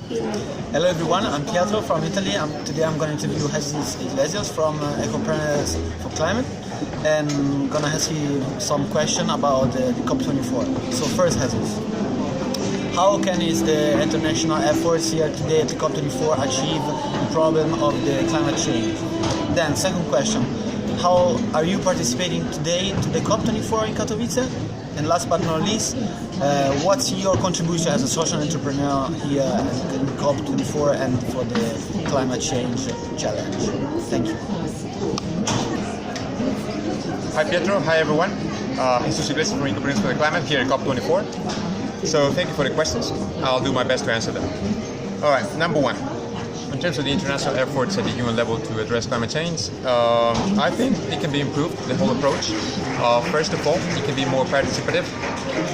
Hello everyone, I'm Pietro from Italy. Today I'm going to interview Jesus Iglesias from Ecopreneurs for Climate, and I'm going to ask you some question about the COP24. So first, Jesus, how can the international efforts here today at the COP24 achieve the problem of the climate change? Then second question, how are you participating today to the COP24 in Katowice? And last but not least, what's your contribution as a social entrepreneur here in COP24 and for the climate change challenge? Thank you. Hi Pietro, hi everyone. Jesus Iglesias from Ecopreneurs for the Climate here at COP24. So thank you for the questions. I'll do my best to answer them. All right, number one. In terms of the international efforts at the UN level to address climate change, I think it can be improved, the whole approach. First of all, it can be more participative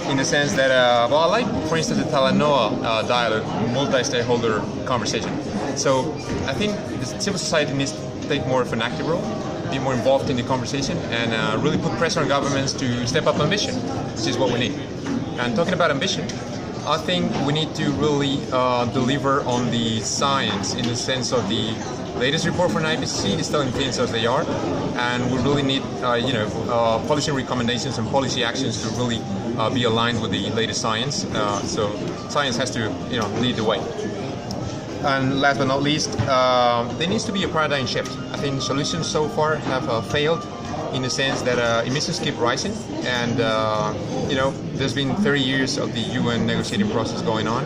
in the sense that, I like, for instance, the Talanoa dialogue, multi-stakeholder conversation. So I think the civil society needs to take more of an active role, be more involved in the conversation, and really put pressure on governments to step up ambition, which is what we need. And talking about ambition, I think we need to really deliver on the science in the sense of the latest report from IPCC is telling things as they are, and we really need policy recommendations and policy actions to really be aligned with the latest science. So science has to lead the way. And last but not least, there needs to be a paradigm shift. I think solutions so far have failed in the sense that emissions keep rising, and there's been 30 years of the UN negotiating process going on,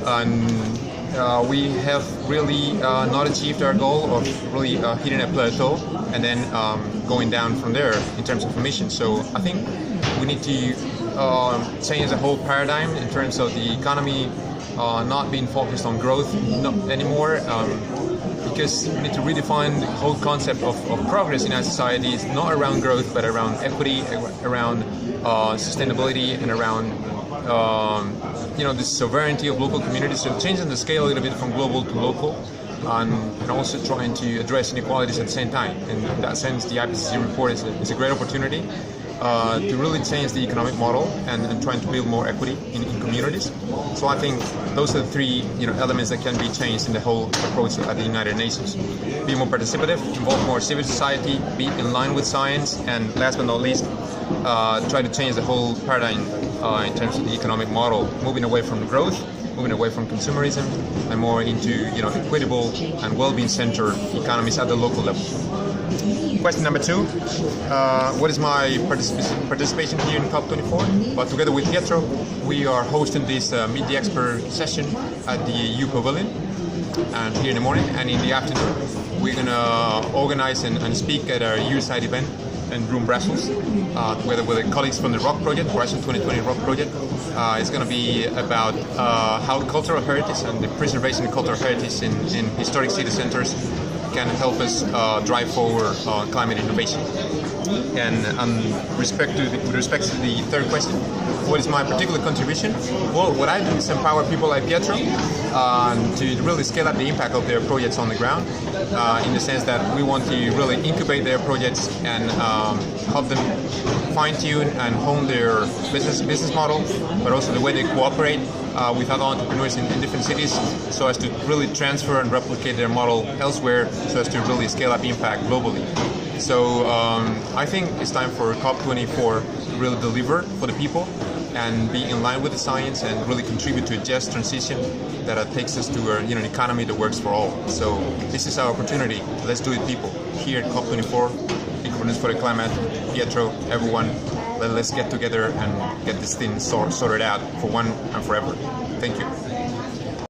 and we have really not achieved our goal of really hitting a plateau and then going down from there in terms of emissions. So I think we need to change the whole paradigm in terms of the economy not being focused on growth anymore. Because we need to redefine the whole concept of progress in our societies, not around growth, but around equity, around sustainability, and around the sovereignty of local communities. So changing the scale a little bit from global to local, and also trying to address inequalities at the same time. And in that sense, the IPCC report is a great opportunity to really change the economic model and trying to build more equity in communities. So I think those are the three elements that can be changed in the whole approach at the United Nations. Be more participative, involve more civil society, be in line with science, and last but not least, try to change the whole paradigm in terms of the economic model, moving away from growth, moving away from consumerism, and more into equitable and well-being centered economies at the local level. Question number two, what is my participation here in COP24? Well, together with Pietro, we are hosting this Meet the Expert session at the EU Pavilion, and here in the morning, and in the afternoon we're going to organize and speak at our EU-side event in Room Brussels, together with the colleagues from the ROC project, Horizon 2020 ROC project. It's going to be about how cultural heritage and the preservation of cultural heritage in historic city centers can help us drive forward climate innovation. And with respect to the third question, what is my particular contribution? Well, what I do is empower people like Pietro to really scale up the impact of their projects on the ground, in the sense that we want to really incubate their projects and help them fine-tune and hone their business model, but also the way they cooperate with other entrepreneurs in different cities, so as to really transfer and replicate their model elsewhere, so as to really scale up impact globally. So I think it's time for COP24 to really deliver for the people and be in line with the science and really contribute to a just transition that takes us to an economy that works for all. So this is our opportunity. Let's do it, people. Here at COP24, Ecopreneurs for the Climate, Pietro, everyone, let's get together and get this thing sorted out for one and forever. Thank you.